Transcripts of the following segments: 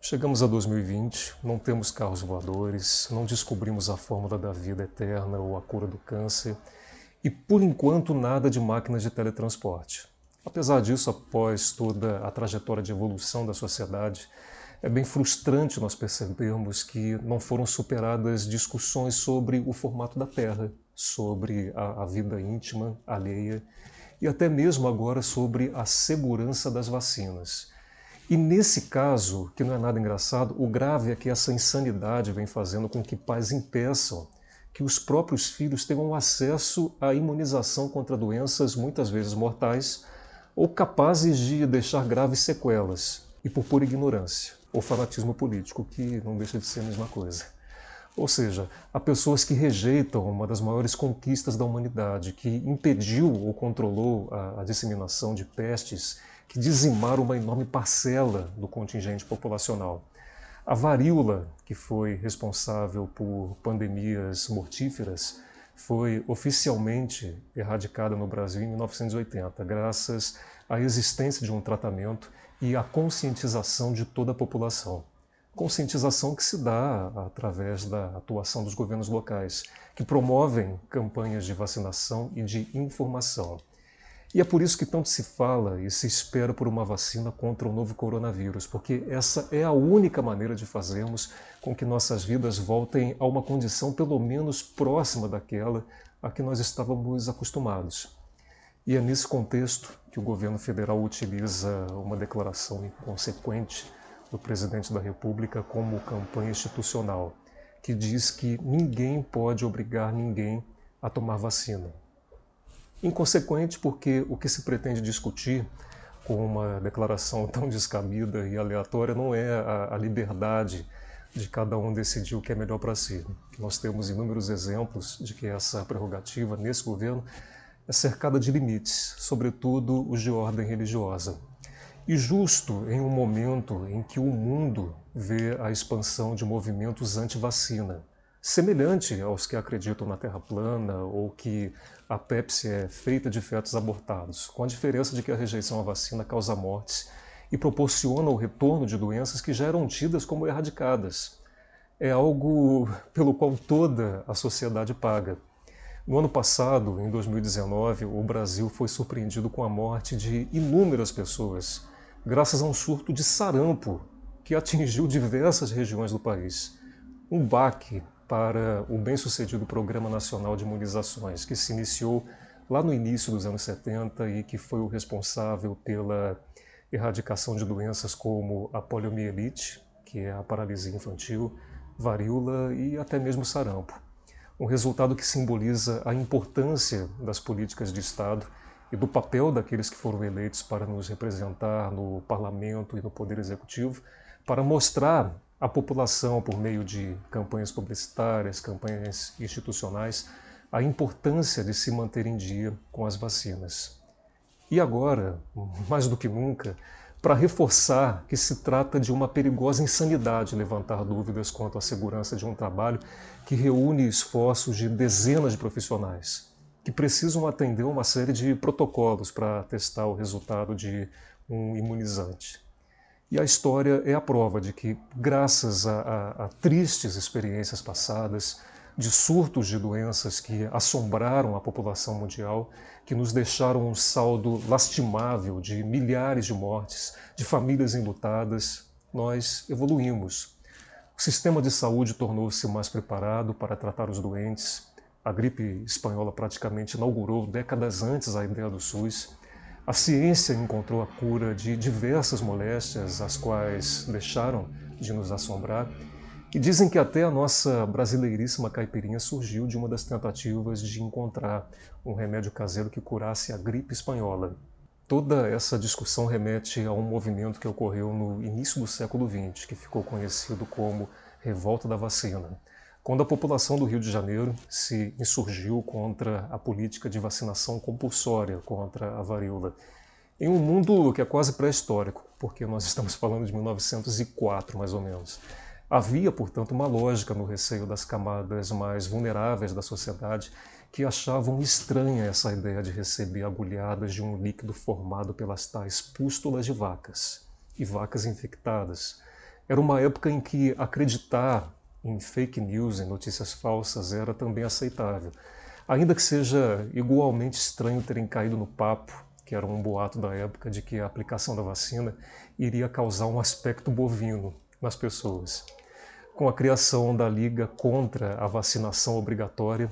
Chegamos a 2020, não temos carros voadores, não descobrimos a fórmula da vida eterna ou a cura do câncer e, por enquanto, nada de máquinas de teletransporte. Apesar disso, após toda a trajetória de evolução da sociedade, é bem frustrante nós percebermos que não foram superadas discussões sobre o formato da Terra, sobre a vida íntima, alheia e até mesmo agora sobre a segurança das vacinas. E nesse caso, que não é nada engraçado, o grave é que essa insanidade vem fazendo com que pais impeçam que os próprios filhos tenham acesso à imunização contra doenças muitas vezes mortais ou capazes de deixar graves sequelas, e por pura ignorância ou fanatismo político, que não deixa de ser a mesma coisa. Ou seja, há pessoas que rejeitam uma das maiores conquistas da humanidade, que impediu ou controlou a disseminação de pestes que dizimaram uma enorme parcela do contingente populacional. A varíola, que foi responsável por pandemias mortíferas, foi oficialmente erradicada no Brasil em 1980, graças à existência de um tratamento e à conscientização de toda a população. Conscientização que se dá através da atuação dos governos locais, que promovem campanhas de vacinação e de informação. E é por isso que tanto se fala e se espera por uma vacina contra o novo coronavírus, porque essa é a única maneira de fazermos com que nossas vidas voltem a uma condição pelo menos próxima daquela a que nós estávamos acostumados. E é nesse contexto que o governo federal utiliza uma declaração inconsequente do presidente da República como campanha institucional, que diz que ninguém pode obrigar ninguém a tomar vacina. Inconsequente porque o que se pretende discutir com uma declaração tão descabida e aleatória não é a liberdade de cada um decidir o que é melhor para si. Nós temos inúmeros exemplos de que essa prerrogativa nesse governo é cercada de limites, sobretudo os de ordem religiosa. E justo em um momento em que o mundo vê a expansão de movimentos anti-vacina, semelhante aos que acreditam na Terra plana ou que a Pepsi é feita de fetos abortados, com a diferença de que a rejeição à vacina causa mortes e proporciona o retorno de doenças que já eram tidas como erradicadas. É algo pelo qual toda a sociedade paga. No ano passado, em 2019, o Brasil foi surpreendido com a morte de inúmeras pessoas, graças a um surto de sarampo que atingiu diversas regiões do país. Um baque para o bem-sucedido Programa Nacional de Imunizações, que se iniciou lá no início dos anos 70 e que foi o responsável pela erradicação de doenças como a poliomielite, que é a paralisia infantil, varíola e até mesmo sarampo. Um resultado que simboliza a importância das políticas de Estado e do papel daqueles que foram eleitos para nos representar no parlamento e no poder executivo, para mostrar à população, por meio de campanhas publicitárias, campanhas institucionais, a importância de se manter em dia com as vacinas. E agora, mais do que nunca, para reforçar que se trata de uma perigosa insanidade levantar dúvidas quanto à segurança de um trabalho que reúne esforços de dezenas de profissionais, que precisam atender uma série de protocolos para testar o resultado de um imunizante. E a história é a prova de que, graças a tristes experiências passadas, de surtos de doenças que assombraram a população mundial, que nos deixaram um saldo lastimável de milhares de mortes, de famílias enlutadas, nós evoluímos. O sistema de saúde tornou-se mais preparado para tratar os doentes. A gripe espanhola praticamente inaugurou décadas antes a ideia do SUS. A ciência encontrou a cura de diversas moléstias, as quais deixaram de nos assombrar. E dizem que até a nossa brasileiríssima caipirinha surgiu de uma das tentativas de encontrar um remédio caseiro que curasse a gripe espanhola. Toda essa discussão remete a um movimento que ocorreu no início do século XX, que ficou conhecido como Revolta da Vacina, quando a população do Rio de Janeiro se insurgiu contra a política de vacinação compulsória contra a varíola, em um mundo que é quase pré-histórico, porque nós estamos falando de 1904, mais ou menos. Havia, portanto, uma lógica no receio das camadas mais vulneráveis da sociedade que achavam estranha essa ideia de receber agulhadas de um líquido formado pelas tais pústulas de vacas e vacas infectadas. Era uma época em que acreditar em fake news, em notícias falsas, era também aceitável. Ainda que seja igualmente estranho terem caído no papo, que era um boato da época, de que a aplicação da vacina iria causar um aspecto bovino nas pessoas. Com a criação da Liga contra a Vacinação Obrigatória,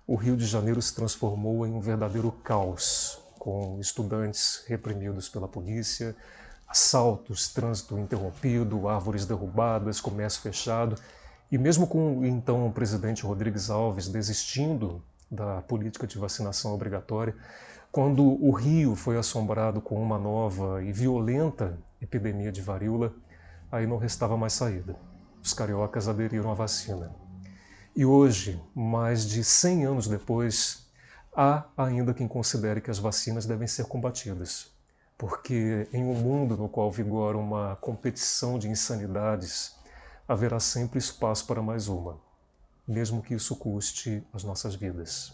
o Rio de Janeiro se transformou em um verdadeiro caos, com estudantes reprimidos pela polícia, assaltos, trânsito interrompido, árvores derrubadas, comércio fechado, e mesmo com o então presidente Rodrigues Alves desistindo da política de vacinação obrigatória, quando o Rio foi assombrado com uma nova e violenta epidemia de varíola, aí não restava mais saída. Os cariocas aderiram à vacina. E hoje, mais de 100 anos depois, há ainda quem considere que as vacinas devem ser combatidas. Porque em um mundo no qual vigora uma competição de insanidades, haverá sempre espaço para mais uma, mesmo que isso custe as nossas vidas.